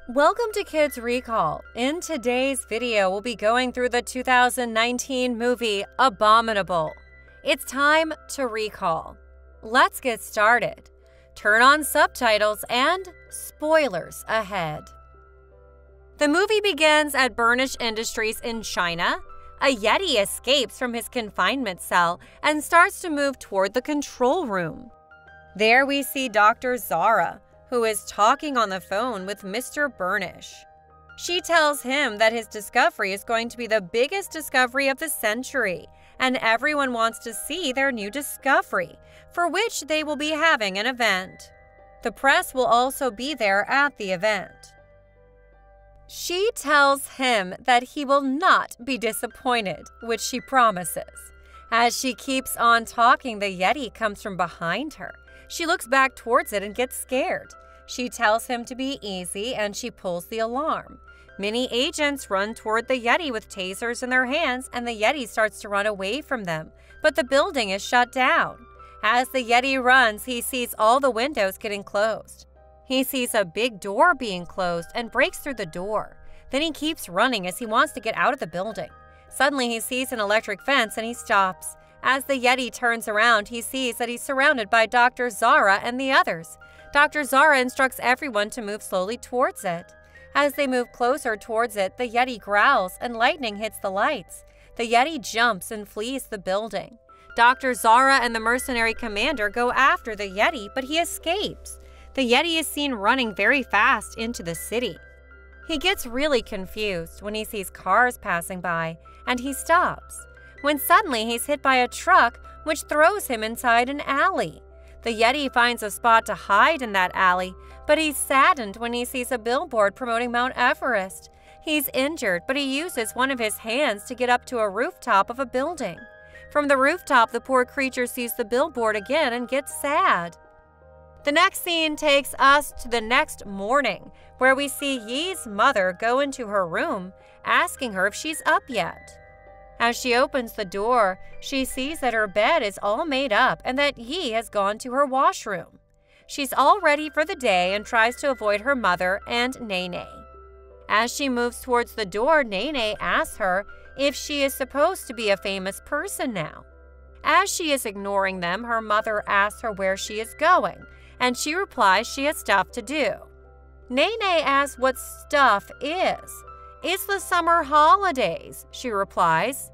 Welcome to Kids Recall. In today's video, we'll be going through the 2019 movie Abominable. It's time to recall. Let's get started. Turn on subtitles and spoilers ahead. The movie begins at Burnish Industries in China. A Yeti escapes from his confinement cell and starts to move toward the control room. There we see Dr. Zara, who is talking on the phone with Mr. Burnish. She tells him that his discovery is going to be the biggest discovery of the century, and everyone wants to see their new discovery, for which they will be having an event. The press will also be there at the event. She tells him that he will not be disappointed, which she promises. As she keeps on talking, the Yeti comes from behind her. She looks back towards it and gets scared. She tells him to be easy and she pulls the alarm. Many agents run toward the Yeti with tasers in their hands, and the Yeti starts to run away from them, but the building is shut down. As the Yeti runs, he sees all the windows getting closed. He sees a big door being closed and breaks through the door. Then he keeps running as he wants to get out of the building. Suddenly he sees an electric fence and he stops. As the Yeti turns around, he sees that he's surrounded by Dr. Zara and the others. Dr. Zara instructs everyone to move slowly towards it. As they move closer towards it, the Yeti growls and lightning hits the lights. The Yeti jumps and flees the building. Dr. Zara and the mercenary commander go after the Yeti, but he escapes. The Yeti is seen running very fast into the city. He gets really confused when he sees cars passing by, and he stops, when suddenly he's hit by a truck which throws him inside an alley. The Yeti finds a spot to hide in that alley, but he's saddened when he sees a billboard promoting Mount Everest. He's injured, but he uses one of his hands to get up to a rooftop of a building. From the rooftop, the poor creature sees the billboard again and gets sad. The next scene takes us to the next morning, where we see Yi's mother go into her room, asking her if she's up yet. As she opens the door, she sees that her bed is all made up and that Yi has gone to her washroom. She's all ready for the day and tries to avoid her mother and Nene. As she moves towards the door, Nene asks her if she is supposed to be a famous person now. As she is ignoring them, her mother asks her where she is going, and she replies she has stuff to do. Nene asks what stuff is. It's the summer holidays, she replies.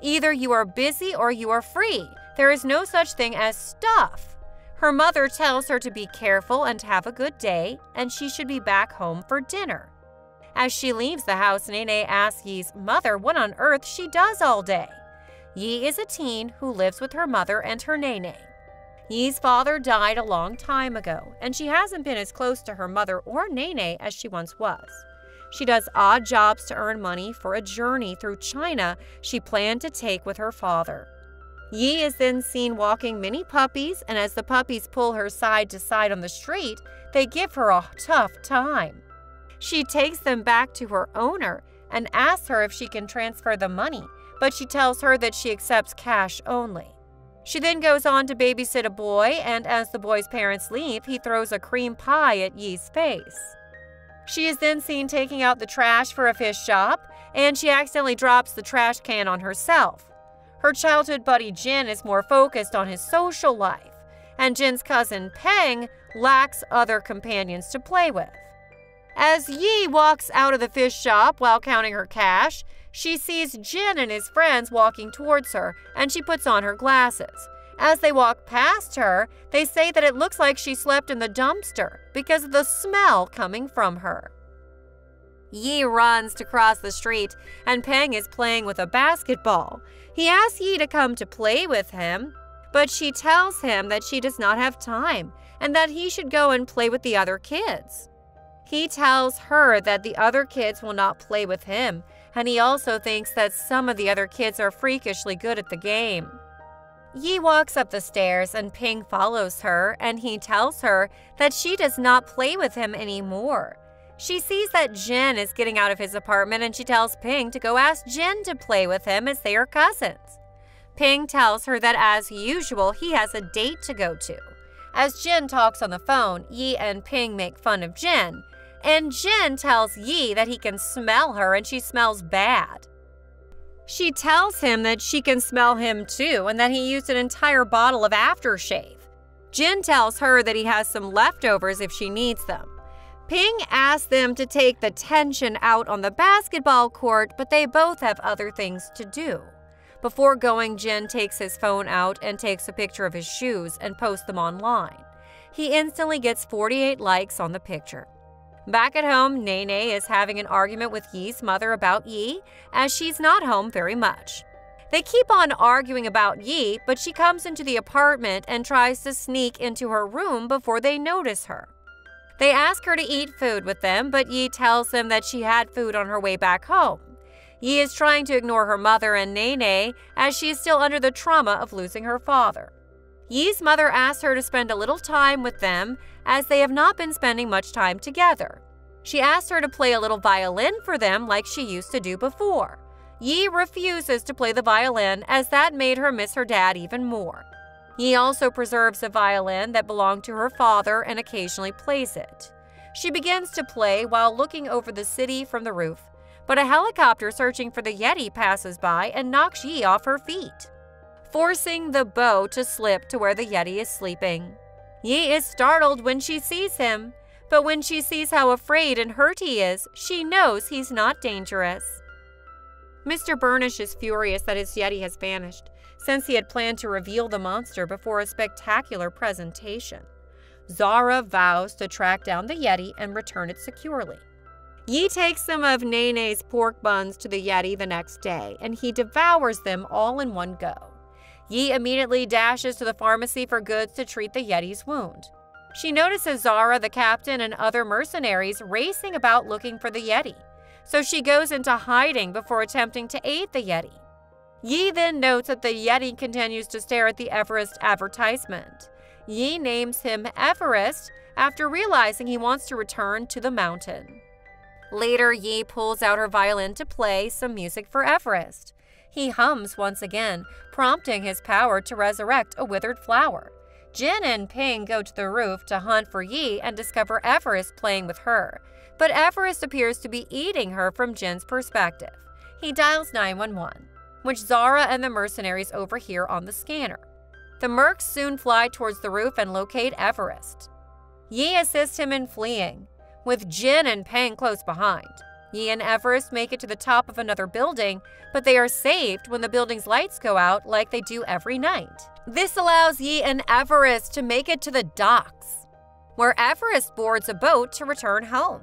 Either you are busy or you are free. There is no such thing as stuff. Her mother tells her to be careful and have a good day, and she should be back home for dinner. As she leaves the house, Nene asks Yi's mother what on earth she does all day. Yi is a teen who lives with her mother and her Nene. Yi's father died a long time ago, and she hasn't been as close to her mother or Nene as she once was. She does odd jobs to earn money for a journey through China she planned to take with her father. Yi is then seen walking many puppies, and as the puppies pull her side to side on the street, they give her a tough time. She takes them back to her owner and asks her if she can transfer the money, but she tells her that she accepts cash only. She then goes on to babysit a boy, and as the boy's parents leave, he throws a cream pie at Yi's face. She is then seen taking out the trash for a fish shop, and she accidentally drops the trash can on herself. Her childhood buddy Jin is more focused on his social life, and Jin's cousin Peng lacks other companions to play with. As Yi walks out of the fish shop while counting her cash, she sees Jin and his friends walking towards her, and she puts on her glasses. As they walk past her, they say that it looks like she slept in the dumpster because of the smell coming from her. Yi runs to cross the street, and Peng is playing with a basketball. He asks Yi to come to play with him, but she tells him that she does not have time and that he should go and play with the other kids. He tells her that the other kids will not play with him, and he also thinks that some of the other kids are freakishly good at the game. Yi walks up the stairs and Ping follows her, and he tells her that she does not play with him anymore. She sees that Jin is getting out of his apartment, and she tells Ping to go ask Jin to play with him as they are cousins. Ping tells her that as usual he has a date to go to. As Jin talks on the phone, Yi and Ping make fun of Jin, and Jin tells Yi that he can smell her and she smells bad. She tells him that she can smell him too and that he used an entire bottle of aftershave. Jin tells her that he has some leftovers if she needs them. Ping asks them to take the tension out on the basketball court, but they both have other things to do. Before going, Jin takes his phone out and takes a picture of his shoes and posts them online. He instantly gets 48 likes on the picture. Back at home, Nene is having an argument with Yi's mother about Yi, as she's not home very much. They keep on arguing about Yi, but she comes into the apartment and tries to sneak into her room before they notice her. They ask her to eat food with them, but Yi tells them that she had food on her way back home. Yi is trying to ignore her mother and Nene, as she is still under the trauma of losing her father. Yi's mother asks her to spend a little time with them, as they have not been spending much time together. She asks her to play a little violin for them like she used to do before. Yi refuses to play the violin, as that made her miss her dad even more. Yi also preserves a violin that belonged to her father and occasionally plays it. She begins to play while looking over the city from the roof, but a helicopter searching for the Yeti passes by and knocks Yi off her feet, forcing the bow to slip to where the Yeti is sleeping. Yi is startled when she sees him, but when she sees how afraid and hurt he is, she knows he's not dangerous. Mr. Burnish is furious that his Yeti has vanished, since he had planned to reveal the monster before a spectacular presentation. Zara vows to track down the Yeti and return it securely. Yi takes some of Nene's pork buns to the Yeti the next day, and he devours them all in one go. Yi immediately dashes to the pharmacy for goods to treat the Yeti's wound. She notices Zara, the captain, and other mercenaries racing about looking for the Yeti, so she goes into hiding before attempting to aid the Yeti. Yi then notes that the Yeti continues to stare at the Everest advertisement. Yi names him Everest after realizing he wants to return to the mountain. Later, Yi pulls out her violin to play some music for Everest. He hums once again, prompting his power to resurrect a withered flower. Jin and Ping go to the roof to hunt for Yi and discover Everest playing with her, but Everest appears to be eating her from Jin's perspective. He dials 911, which Zara and the mercenaries overhear on the scanner. The mercs soon fly towards the roof and locate Everest. Yi assists him in fleeing, with Jin and Peng close behind. Yi and Everest make it to the top of another building, but they are saved when the building's lights go out like they do every night. This allows Yi and Everest to make it to the docks, where Everest boards a boat to return home.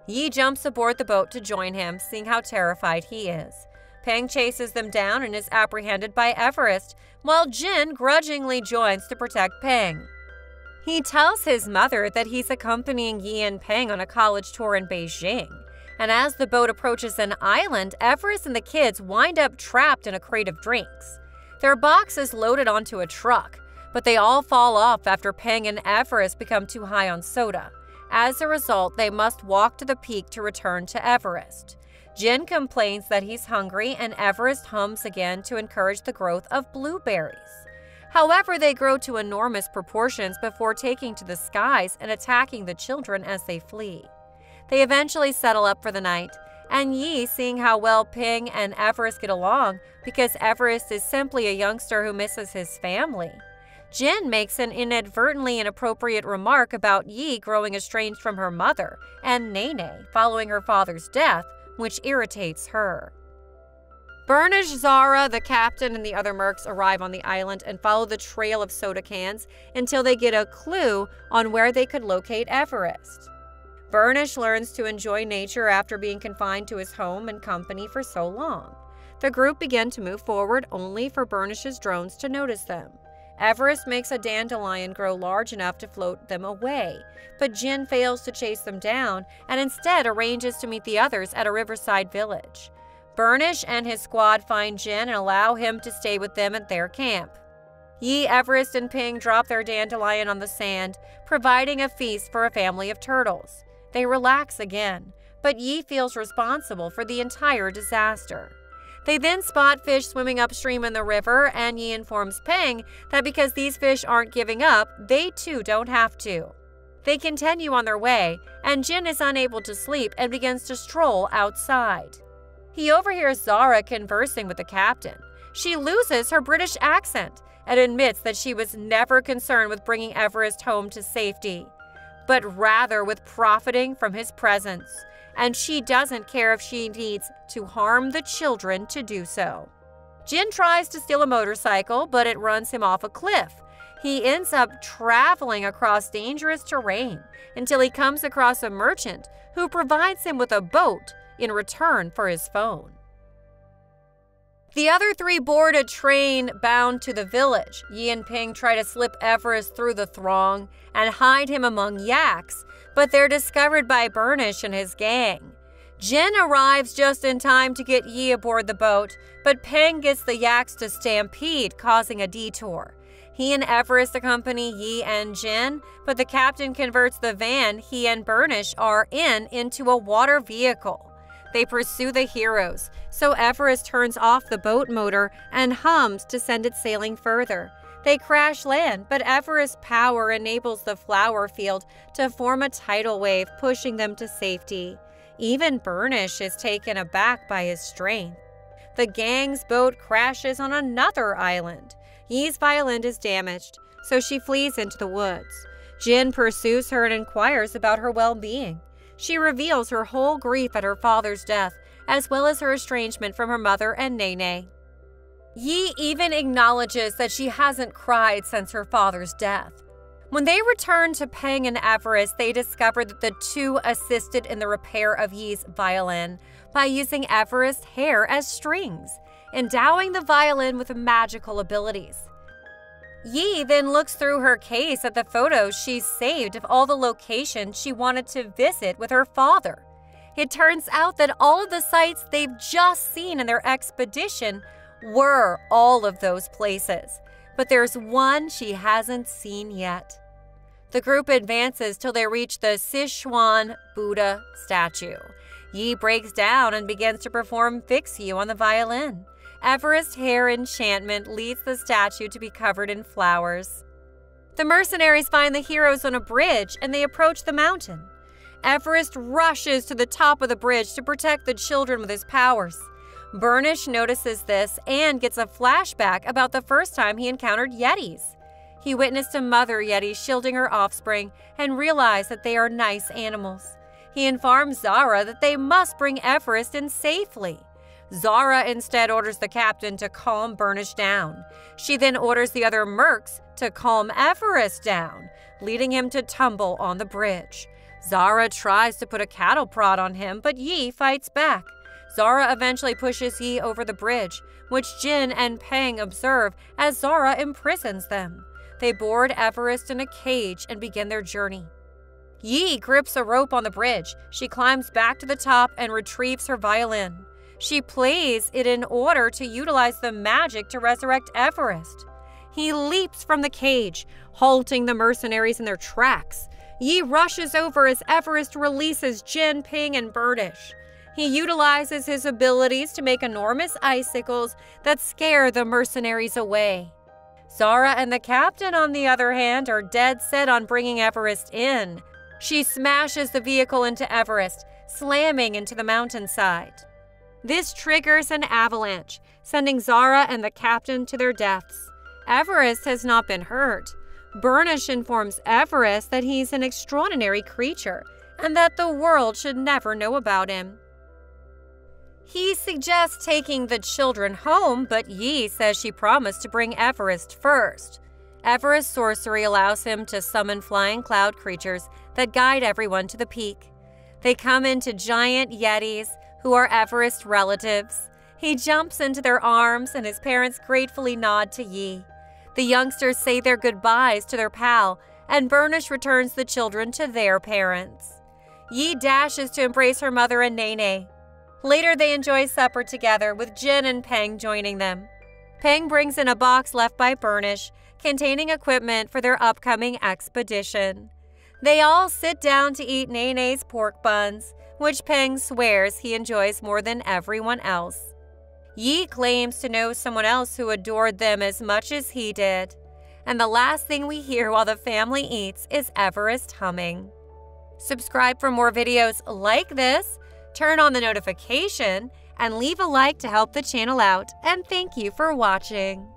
Yi jumps aboard the boat to join him, seeing how terrified he is. Peng chases them down and is apprehended by Everest, while Jin grudgingly joins to protect Peng. He tells his mother that he's accompanying Yi and Peng on a college tour in Beijing, and as the boat approaches an island, Everest and the kids wind up trapped in a crate of drinks. Their box is loaded onto a truck, but they all fall off after Peng and Everest become too high on soda. As a result, they must walk to the peak to return to Everest. Jin complains that he's hungry, and Everest hums again to encourage the growth of blueberries. However, they grow to enormous proportions before taking to the skies and attacking the children as they flee. They eventually settle up for the night, and Yi, seeing how well Ping and Everest get along because Everest is simply a youngster who misses his family. Jin makes an inadvertently inappropriate remark about Yi growing estranged from her mother and Nene following her father's death, which irritates her. Burnish, Zara, the captain, and the other mercs arrive on the island and follow the trail of soda cans until they get a clue on where they could locate Everest. Burnish learns to enjoy nature after being confined to his home and company for so long. The group begin to move forward only for Burnish's drones to notice them. Everest makes a dandelion grow large enough to float them away, but Jin fails to chase them down and instead arranges to meet the others at a riverside village. Burnish and his squad find Jin and allow him to stay with them at their camp. Yi, Everest, and Ping drop their dandelion on the sand, providing a feast for a family of turtles. They relax again, but Yi feels responsible for the entire disaster. They then spot fish swimming upstream in the river, and Yi informs Peng that because these fish aren't giving up, they too don't have to. They continue on their way, and Jin is unable to sleep and begins to stroll outside. He overhears Zara conversing with the captain. She loses her British accent and admits that she was never concerned with bringing Everest home to safety, but rather with profiting from his presence, and she doesn't care if she needs to harm the children to do so. Jin tries to steal a motorcycle, but it runs him off a cliff. He ends up traveling across dangerous terrain until he comes across a merchant who provides him with a boat in return for his phone. The other three board a train bound to the village. Yi and Ping try to slip Everest through the throng and hide him among yaks, but they're discovered by Burnish and his gang. Jin arrives just in time to get Yi aboard the boat, but Peng gets the yaks to stampede, causing a detour. He and Everest accompany Yi and Jin, but the captain converts the van he and Burnish are in into a water vehicle. They pursue the heroes, so Everest turns off the boat motor and hums to send it sailing further. They crash land, but Everest's power enables the flower field to form a tidal wave, pushing them to safety. Even Burnish is taken aback by his strength. The gang's boat crashes on another island. Yi's violin is damaged, so she flees into the woods. Jin pursues her and inquires about her well-being. She reveals her whole grief at her father's death, as well as her estrangement from her mother and Nene. Yi even acknowledges that she hasn't cried since her father's death. When they return to Peng and Everest, they discover that the two assisted in the repair of Yi's violin by using Everest's hair as strings, endowing the violin with magical abilities. Yi then looks through her case at the photos she's saved of all the locations she wanted to visit with her father. It turns out that all of the sites they've just seen in their expedition were all of those places, but there's one she hasn't seen yet. The group advances till they reach the Sichuan Buddha statue. Yi breaks down and begins to perform Fix You on the violin. Everest's hair enchantment leads the statue to be covered in flowers. The mercenaries find the heroes on a bridge and they approach the mountain. Everest rushes to the top of the bridge to protect the children with his powers. Burnish notices this and gets a flashback about the first time he encountered Yetis. He witnessed a mother Yeti shielding her offspring and realized that they are nice animals. He informs Zara that they must bring Everest in safely. Zara instead orders the captain to calm Burnish down. She then orders the other mercs to calm Everest down, leading him to tumble on the bridge. Zara tries to put a cattle prod on him, but Yi fights back. Zara eventually pushes Yi over the bridge, which Jin and Peng observe as Zara imprisons them. They board Everest in a cage and begin their journey. Yi grips a rope on the bridge. She climbs back to the top and retrieves her violin. She plays it in order to utilize the magic to resurrect Everest. He leaps from the cage, halting the mercenaries in their tracks. Yi rushes over as Everest releases Jin, Ping, and Burnish. He utilizes his abilities to make enormous icicles that scare the mercenaries away. Zara and the captain, on the other hand, are dead set on bringing Everest in. She smashes the vehicle into Everest, slamming into the mountainside. This triggers an avalanche, sending Zara and the captain to their deaths. Everest has not been hurt. Burnish informs Everest that he's an extraordinary creature and that the world should never know about him. He suggests taking the children home, but Yi says she promised to bring Everest first. Everest's sorcery allows him to summon flying cloud creatures that guide everyone to the peak. They come into giant Yetis, who are Everest's relatives. He jumps into their arms and his parents gratefully nod to Yi. The youngsters say their goodbyes to their pal, and Burnish returns the children to their parents. Yi dashes to embrace her mother and Nene. Later, they enjoy supper together, with Jin and Peng joining them. Peng brings in a box left by Burnish, containing equipment for their upcoming expedition. They all sit down to eat Nene's pork buns, which Peng swears he enjoys more than everyone else. Yi claims to know someone else who adored them as much as he did. and the last thing we hear while the family eats is Everest humming. Subscribe for more videos like this, turn on the notification, and leave a like to help the channel out, and thank you for watching.